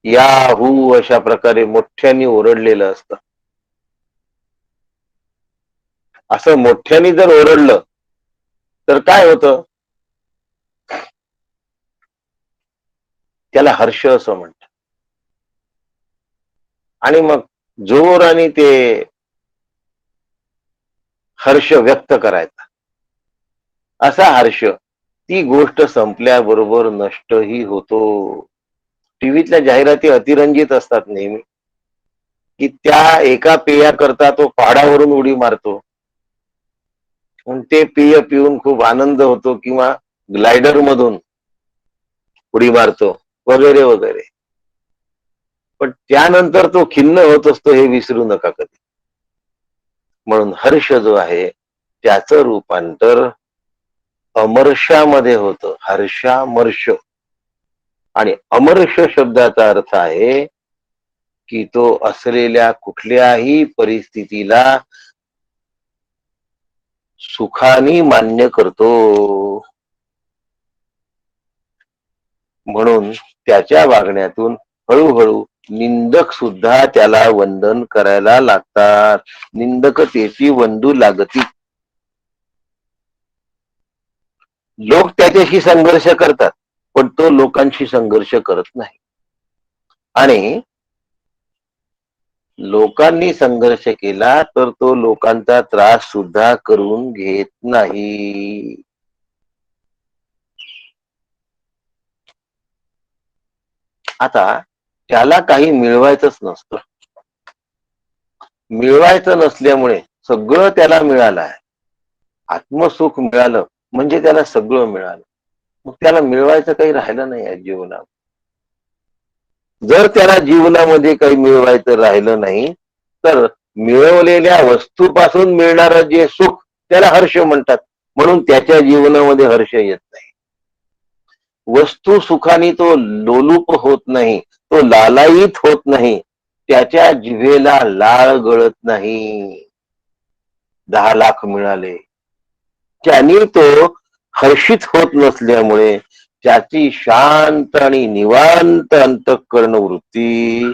या हू अशा प्रकारे मोठ्याने ओरडलेलं असतं. असं मोठ्याने जर ओरडलं तर काय होतं? त्याला हर्ष असं म्हणतात. आणि मग जोराने ते हर्ष व्यक्त करायचा. असा हर्ष ती गोष्ट संपल्याबरोबर नष्टही होतो. टीव्हीतल्या जाहिराती अतिरंजित असतात नेहमी, की त्या एका पेयाकरता तो पहाडावरून उडी मारतो. ते पेय पिऊन खूप आनंद होतो किंवा ग्लायडर मधून उडी मारतो वगैरे वगैरे. पण त्यानंतर तो खिन्न होत असतो हे विसरू नका कधी. म्हणून हर्ष जो आहे त्याचं रूपांतर अमर्षामध्ये होतं. हर्षामर्ष. आणि अमर्ष शब्दाचा अर्थ आहे की तो असलेल्या कुठल्याही परिस्थितीला सुखाने मान्य करतो. म्हणून त्याच्या वागण्यातून हळूहळू निंदक सुद्धा त्याला वंदन करायला लागतात. निंदकतेची वंदू लागती. लोक त्याच्याशी संघर्ष करतात पण तो लोकांशी संघर्ष करत नाही. आणि लोकांनी संघर्ष केला तर तो लोकांचा त्रास सुद्धा करून घेत नाही. आता त्याला काही मिळवायचंच नसतं. मिळवायचं नसल्यामुळे सगळं त्याला मिळालं आहे. आत्मसुख मिळालं म्हणजे त्याला सगळं मिळालं. मग त्याला मिळवायचं काही राहिलं नाही या जीवनात. जर त्याला जीवनामध्ये काही मिळवायचं राहिलं नाही तर मिळवलेल्या वस्तूपासून मिळणारं जे सुख त्याला हर्ष म्हणतात. म्हणून त्याच्या जीवनामध्ये हर्ष येत नाही. वस्तू सुखाने तो लोलूप होत नाही, तो लालायित होत नाही, त्याच्या जिभेला लाळ गळत नाही. 10 लाख मिळाले त्याने तो हर्षित होत नसल्यामुळे त्याची शांत आणि निवांत अंतःकरण वृत्ती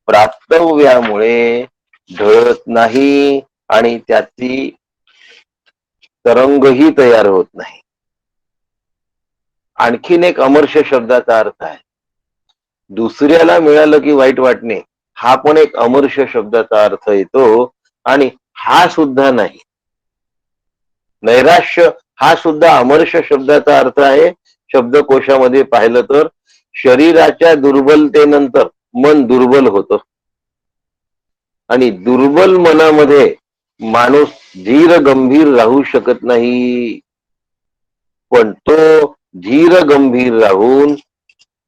प्राप्तव्यामुळे ढळत नाही आणि त्याची तरंगही तयार होत नाही. आणखीन एक अमर्ष शब्दाचा अर्थ आहे. दुसऱ्याला मिळालं की वाईट वाटणे हा पण एक अमर्ष शब्दाचा अर्थ येतो. आणि हा सुद्धा नाही. नैराश्य हा सुद्धा अमर्ष शब्दाचा अर्थ आहे. शब्दकोशामध्ये पाहिलं तर शरीराच्या दुर्बलतेनंतर मन दुर्बल होतं आणि दुर्बल मनामध्ये माणूस धीर गंभीर राहू शकत नाही. पण तो धीर गंभीर राहून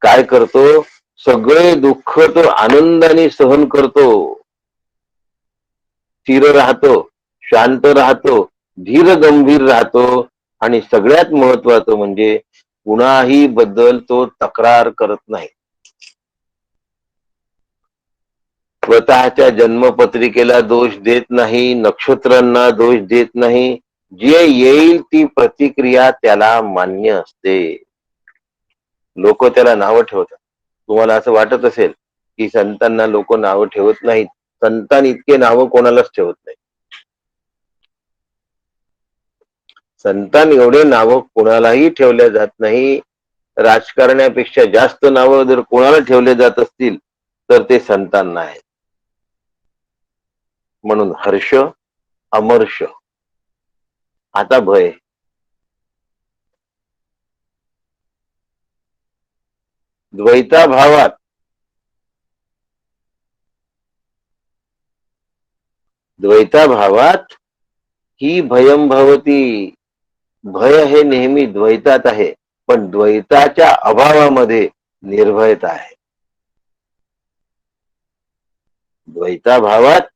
काय करतो, सगळे दुःख तो आनंदाने सहन करतो, स्थिर राहतो, शांत राहतो, धीर गंभीर राहतो आणि सगळ्यात महत्वाचं म्हणजे कुणाही बद्दल तो तक्रार करत नाही. स्वतःच्या जन्मपत्रिकेला दोष देत नाही, नक्षत्रांना दोष देत नाही. जे येईल ती प्रतिक्रिया त्याला मान्य असते. लोक त्याला नावं ठेवतात. तुम्हाला असं वाटत असेल की संतांना लोक नावं ठेवत नाहीत. संतान इतके नावं कोणालाच ठेवत नाही. संतान एवढे नावं कोणालाही ठेवल्या जात नाही. राजकारण्यापेक्षा जास्त नावं जर कोणाला ठेवले जात असतील तर ते संतांना आहेत. म्हणून हर्ष, अमर्ष. आता भय. द्वैताभावात द्वैताभावात ही भयम भवती. भय हे नेहमी द्वैतात आहे पण द्वैताच्या अभावामध्ये निर्भयता आहे. द्वैताभावात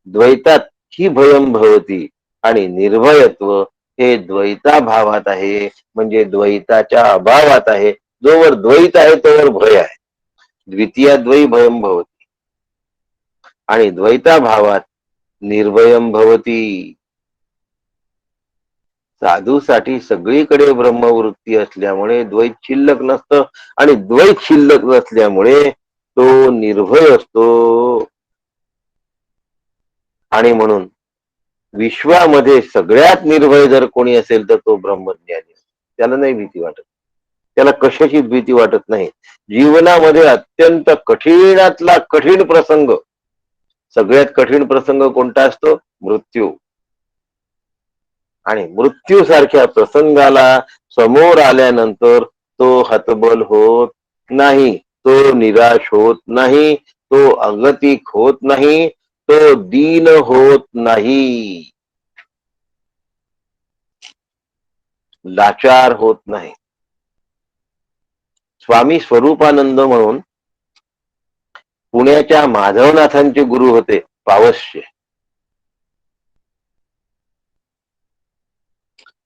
द्वैतात ही भयम भवती आणि निर्भयत्व हे द्वैताभावात आहे म्हणजे द्वैताच्या अभावात आहे. जोवर द्वैत आहे तोवर भय आहे. द्वितीयाद्वै भयम भवती आणि द्वैताभावात निर्भयम भवती. साधूसाठी सगळीकडे ब्रह्मवृत्ती असल्यामुळे द्वैत शिल्लक नसतं आणि द्वैत शिल्लक नसल्यामुळे तो निर्भय असतो. आणि म्हणून विश्वामध्ये सगळ्यात निर्भय जर कोणी असेल तर तो ब्रह्मज्ञानी. त्याला नाही भीती वाटत. त्याला कशाचीच भीती वाटत नाही. जीवनामध्ये अत्यंत कठीणातला कठीण प्रसंग, सगळ्यात कठीण प्रसंग कोणता असतो? मृत्यू. आणि मृत्यू सारख्या प्रसंगाला समोर आल्यानंतर तो हतबल होत नाही, तो निराश होत नाही, तो अगतिक होत नाही, तो दीन होत नाही, लाचार होत नाही. स्वामी स्वरूपानंद म्हणून पुण्याच्या माधवनाथांचे गुरु होते पावसचे.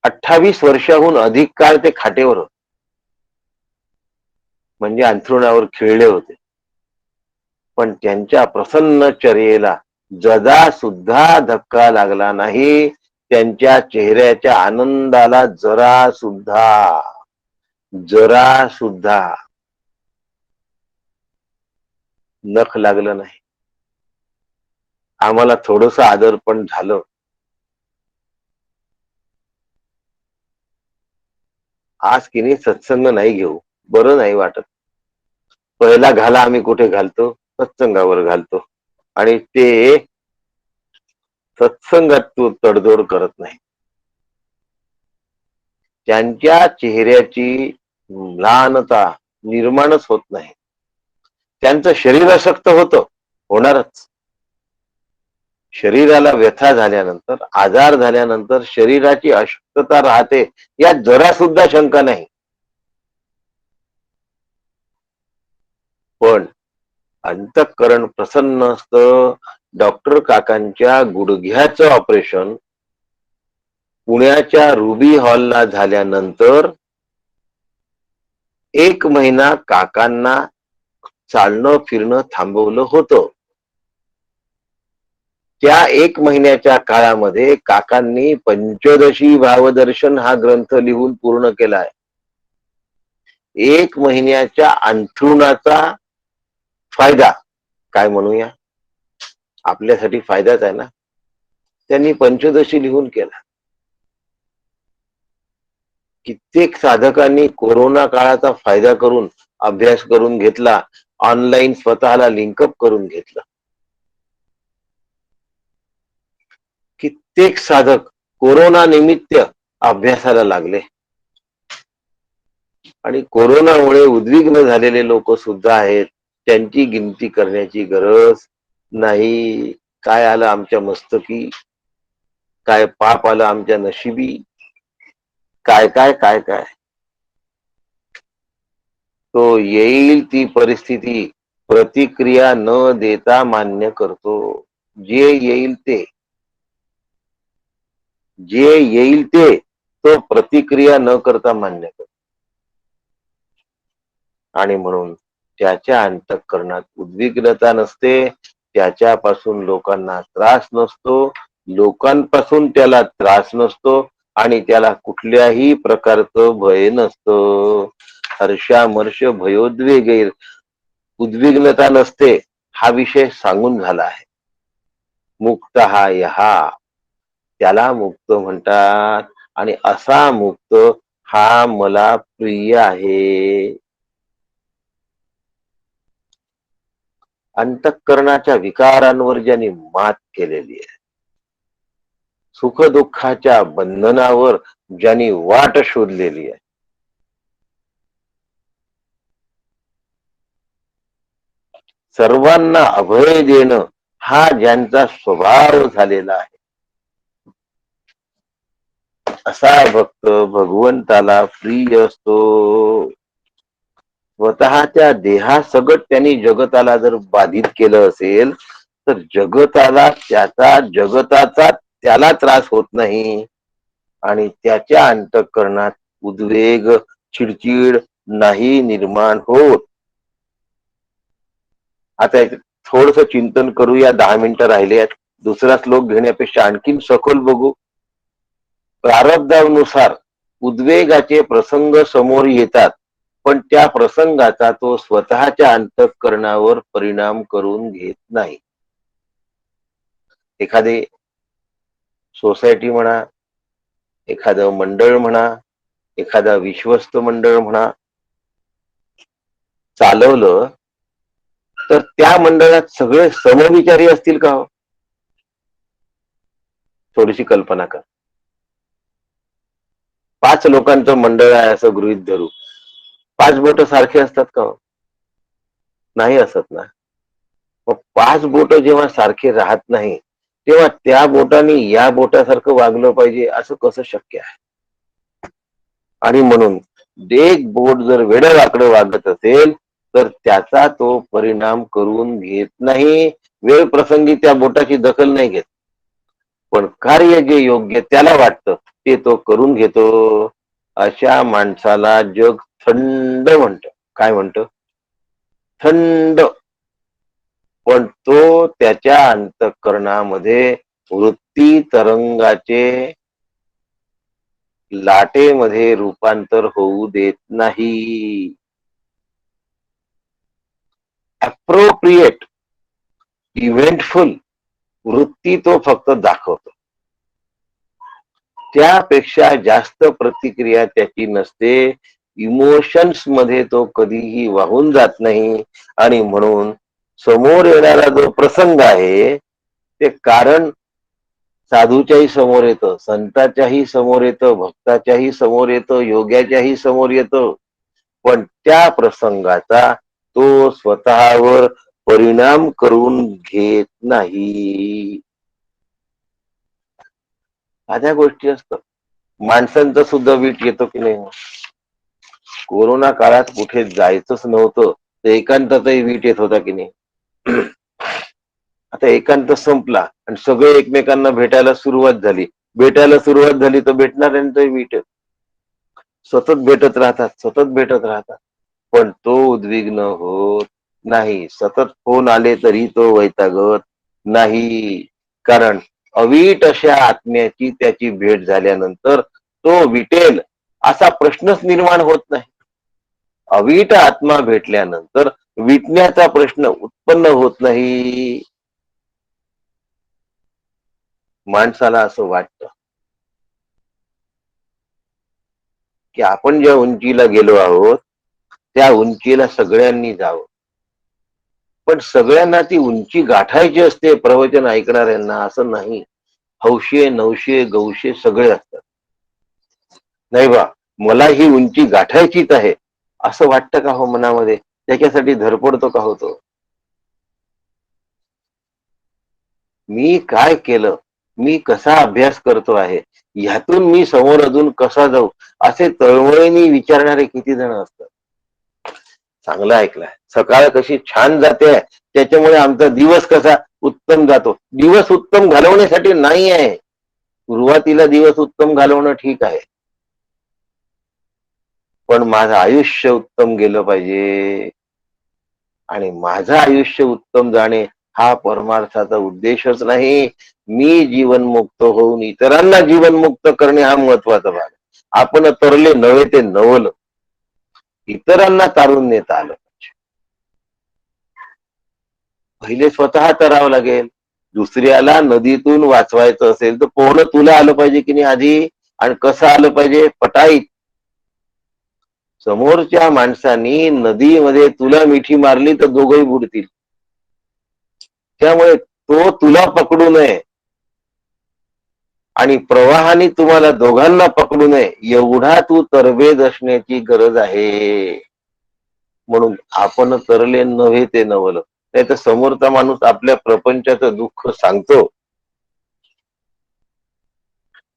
28 वर्षाहून अधिक काळ ते खाटेवर होते, म्हणजे अंथरुणावर खिळले होते. पण त्यांच्या प्रसन्न चर्येला जदा सुद्धा धक्का लागला नाही. त्यांच्या चेहऱ्याच्या आनंदाला जरा सुद्धा नख लागलं नाही. आम्हाला थोडस आदर पण झालं. आज की नाही सत्संग नाही घेऊ, बरं नाही वाटत. पहिला घाला आम्ही कुठे घालतो? सत्संगावर घालतो. आणि ते सत्संगात तू तडजोड करत नाही. त्यांच्या चेहऱ्याची लहानता निर्माणच होत नाही. त्यांचं शरीर अशक्त होतं, होणारच. शरीराला व्यथा झाल्यानंतर, आजार झाल्यानंतर शरीराची अशक्तता राहते, यात जरा सुद्धा शंका नाही. पण अंतःकरण प्रसन्न असतं. डॉक्टर काकांच्या गुडघ्याचं ऑपरेशन पुण्याच्या रुबी हॉलला झाल्यानंतर 1 महिना काकांना चालणं फिरणं थांबवलं होतं. त्या 1 महिन्याच्या काळामध्ये काकांनी पंचदशी भावदर्शन हा ग्रंथ लिहून पूर्ण केलाय. 1 महिन्याच्या अंथरुणाचा फायदा काय म्हणूया, आपल्यासाठी फायदाच आहे ना. त्यांनी पंचदशी लिहून केला. कित्येक साधकांनी कोरोना काळाचा फायदा करून अभ्यास करून घेतला, ऑनलाईन स्वतःला लिंकअप करून घेतलं. कित्येक साधक कोरोना निमित्त अभ्यासाला लागले. आणि कोरोनामुळे उद्विग्न झालेले लोक सुद्धा आहेत. त्यांची गिनती करण्याची गरज नाही. काय आलं आमच्या मस्तकी, काय पाप आलं आमच्या नशिबी, काय काय काय काय. तो येईल ती परिस्थिती प्रतिक्रिया न देता मान्य करतो. जे येईल ते तो प्रतिक्रिया न करता मान्य करतो. आणि म्हणून त्याच्या अंतःकरणात उद्विग्नता नसते. त्याच्यापासून लोकांना त्रास नसतो, लोकांपासून त्याला त्रास नसतो, आणि त्याला कुठल्याही प्रकारचं भय नसतं. हर्षामर्ष भयोद्वेगैर उद्विग्नता नसते, हा विषय सांगून झाला आहे. मुक्त हा यहा, त्याला मुक्त म्हणतात. आणि असा मुक्त हा मला प्रिय आहे. अंतःकरणाच्या विकारांवर ज्यांनी मात केलेली आहे, सुख दुःखाच्या बंधनावर ज्यांनी वाट शोधलेली आहे, सर्वांना अभय देणं हा ज्यांचा स्वभाव झालेला आहे, असा भक्त भगवंताला प्रिय असतो. स्वतःच्या देहासकट त्यांनी जगताला जर बाधित केलं असेल, तर जगताचा त्याला त्रास होत नाही. आणि त्याच्या अंतःकरणात उद्वेग चिडचिड नाही निर्माण होत. आता थोडस चिंतन करूया, 10 मिनिटं राहिले आहेत. दुसरा श्लोक घेण्यापेक्षा आणखीन सखोल बघू. प्रारब्धानुसार उद्वेगाचे प्रसंग समोर येतात, पण त्या प्रसंगाचा तो स्वतःच्या अंतःकरणावर परिणाम करून घेत नाही. एखादी सोसायटी म्हणा, एखादं मंडळ म्हणा, एखादा विश्वस्त मंडळ म्हणा, चालवलं तर त्या मंडळात सगळे समविचारी असतील का हो? थोडीशी कल्पना कर. 5 लोकांचं मंडळ आहे असं गृहीत धरू. 5 बोट सारखे असतात का हो? नाही असत ना. मग 5 बोट जेव्हा सारखे राहत नाही, तेव्हा त्या बोटाने या बोटासारखं वागलं पाहिजे असं कसं शक्य आहे? आणि म्हणून एक बोट जर वेडं वाकडं वागत असेल, तर त्याचा तो परिणाम करून घेत नाही. वेळ प्रसंगी त्या बोटाची दखल नाही घेत, पण कार्य जे योग्य त्याला वाटतं ते तो करून घेतो. अशा माणसाला जग थंड म्हणतं. काय म्हणतं? थंड. पण तो त्याच्या अंतःकरणामध्ये वृत्ती तरंगाचे लाटेमध्ये रूपांतर होऊ देत नाही. अप्रोप्रिएट इव्हेंटफुल वृत्ती तो फक्त दाखवतो. त्यापेक्षा जास्त प्रतिक्रिया त्याची नसते. इमोशन्स मध्ये तो कधीही वाहून जात नाही. आणि म्हणून समोर येणारा जो प्रसंग आहे ते कारण साधूच्याही समोर येतं, संताच्याही समोर येतं, भक्ताच्याही समोर येतं, योग्याच्याही समोर येतं. पण त्या प्रसंगाचा तो स्वतःवर परिणाम करून घेत नाही. साध्या गोष्टी असतात. माणसांचं सुद्धा वीट येतो की नाही. कोरोना काळात कुठे जायचंच नव्हतं तर एकांताचाही वीट येत होता की नाही. आता एकांत संपला आणि सगळे एकमेकांना भेटायला सुरुवात झाली. तर भेटणाऱ्यांचाही वीट येतो. सतत भेटत राहतात, सतत भेटत राहतात, पण तो उद्विग्न होत नाही. सतत फोन आले तरी तो वैतागत नाही. कारण अवीट अशा आत्म्याची त्याची भेट झाल्यानंतर तो विटेल असा प्रश्नच निर्माण होत नाही. अवीट आत्मा भेटल्यानंतर विटण्याचा प्रश्न उत्पन्न होत नाही. माणसाला असं वाटतं की आपण ज्या उंचीला गेलो आहोत त्या उंचीला सगळ्यांनी जावं. पण सगळ्यांना ती उंची गाठायची असते प्रवचन ऐकणाऱ्यांना, असं नाही. हौशे नवशे गौशे सगळे असतात. नाही बा, मला ही उंची गाठायचीच आहे असं वाटतं का हो मनामध्ये? त्याच्यासाठी धडपडतो का होतो? मी काय केलं, मी कसा अभ्यास करतो आहे, ह्यातून मी समोर अजून कसा जाऊ, असे तळमळीने विचारणारे किती जण असतात. चांगलं ऐकलंय. सकाळ कशी छान जाते त्याच्यामुळे आमचा दिवस कसा उत्तम जातो. दिवस उत्तम घालवण्यासाठी नाही आहे. सुरुवातीला दिवस उत्तम घालवणं ठीक आहे, पण माझं आयुष्य उत्तम गेलं पाहिजे. आणि माझं आयुष्य उत्तम जाणे हा परमार्थाचा उद्देशच नाही. मी जीवनमुक्त होऊन इतरांना जीवनमुक्त करणे हा महत्वाचा भाग. आपण तरले नव्हे ते नवल, इतरांना तारून नेता आलं. पहिले स्वतः तरावं लागेल. दुसऱ्याला नदीतून वाचवायचं असेल तर पोहणं तुला आलं पाहिजे की नाही आधी. आणि कसं आलं पाहिजे? पटाईत. समोरच्या माणसानी नदीमध्ये तुला मिठी मारली तर दोघंही बुडतील. त्यामुळे तो तुला पकडू नये आणि प्रवाहाने तुम्हाला दोघांना पकडू नये एवढा तू तरबेज असण्याची गरज आहे. म्हणून आपण तरले नव्हे ते नवल. नाही तर समोरचा माणूस आपल्या प्रपंचाचं दुःख सांगतो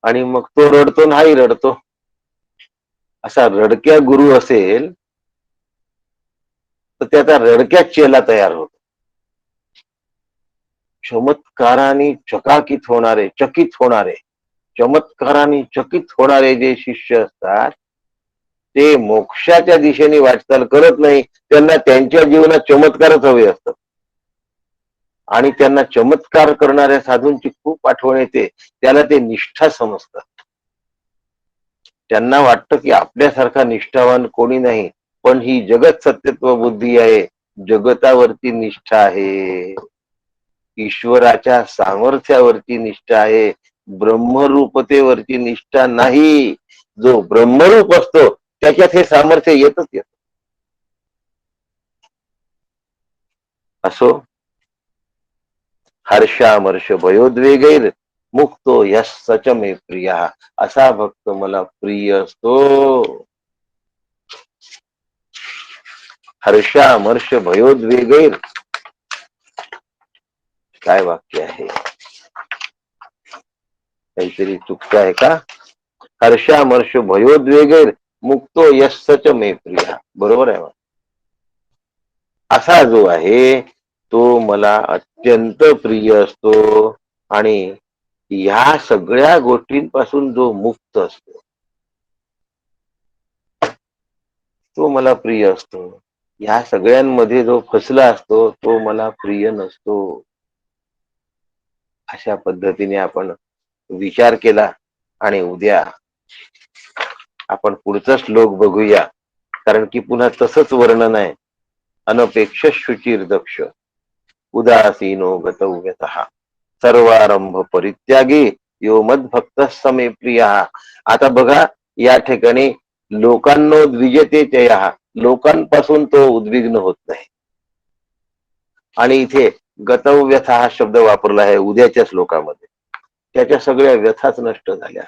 आणि मग तो रडतो नाही रडतो. असा रडक्या गुरु असेल तर त्याचा रडक्या चेला तयार होतो. चमत्काराने चमत्काराने चकित होणारे जे शिष्य असतात ते मोक्षाच्या दिशेने वाटचाल करत नाही. त्यांना त्यांच्या जीवनात चमत्कारच हवे असतात. आणि त्यांना चमत्कार करणाऱ्या साधूंची खूप आठवण येते. त्याला ते निष्ठा समजतात. त्यांना वाटतं की आपल्यासारखा निष्ठावान कोणी नाही, पण ही जगत सत्यत्व बुद्धी आहे, जगतावरती निष्ठा आहे, ईश्वराच्या सामर्थ्यावरती निष्ठा आहे, ब्रह्मरूपतेवरती निष्ठा नाही. जो ब्रह्मरूप असतो त्याच्यात हे सामर्थ्य येतच येत. असो, हर्षामर्ष भयोद्वेगैर मुक्तो यश सच मे प्रिया. असा भक्त मला प्रिय असतो. हर्षामर्ष भयोद्वेगैर, काय वाक्य आहे? काहीतरी चुकत आहे का? हर्षामर्ष भयोद्वेगैर मुक्तो यश सच मे प्रिया. बरोबर आहे. असा जो आहे तो मला अत्यंत प्रिय असतो आणि ह्या सगळ्या गोष्टींपासून जो मुक्त असतो तो मला प्रिय असतो. ह्या सगळ्यांमध्ये जो फसला असतो तो मला प्रिय नसतो. अशा पद्धतीने आपण विचार केला आणि उद्या आपण पुढचा श्लोक बघूया, कारण की पुन्हा तसंच वर्णन आहे. अनपेक्ष शुचिर दक्ष उदासीनो गतव्यतः सर्वारंभ परित्यागी यो मद्भक्त समे प्रिय. आता बघा या ठिकाणी लोकांनो द्विजते चया, लोकांपासून तो उद्विग्न होत नाही. आणि इथे गतव्यथा हा शब्द वापरला आहे उद्याच्या श्लोकामध्ये. त्याच्या सगळ्या व्यथाच नष्ट झाल्या.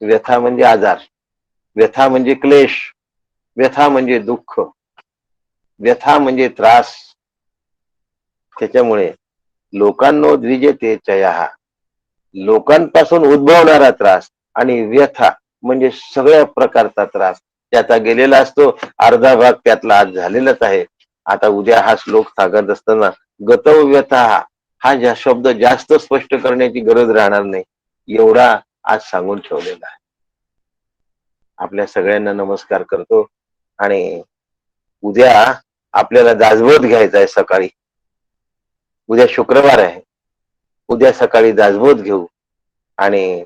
व्यथा म्हणजे आजार, व्यथा म्हणजे क्लेश, व्यथा म्हणजे दुःख, व्यथा म्हणजे त्रास. त्याच्यामुळे लोकांनो द्विजते चया, लोकांपासून उद्भवणारा त्रास, आणि व्यथा म्हणजे सगळ्या प्रकारचा त्रास त्याचा गेलेला असतो. अर्धा भाग त्यातला आज झालेलाच आहे. आता उद्या हा श्लोक सांगत असताना गतव व्यथा हा ज्या शब्द जास्त स्पष्ट करण्याची गरज राहणार नाही, एवढा आज सांगून ठेवलेला आहे. आपल्या सगळ्यांना नमस्कार करतो आणि उद्या आपल्याला दासबोध घ्यायचा आहे सकाळी. उद्या शुक्रवार आहे. उद्या सकाळी दासबोध घेऊ आणि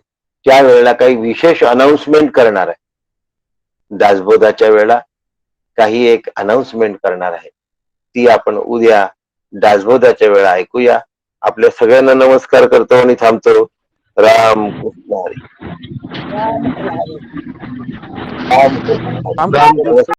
त्या वेळेला काही विशेष अनाउन्समेंट करणार आहे. दासबोधाच्या वेळेला काही एक अनाउन्समेंट करणार आहे, ती आपण उद्या दासबोधाच्या वेळा ऐकूया. आपल्या सगळ्यांना नमस्कार करतो आणि थांबतो. राम कृष्ण हरी. राम कृष्ण हरी. रामकृष्ण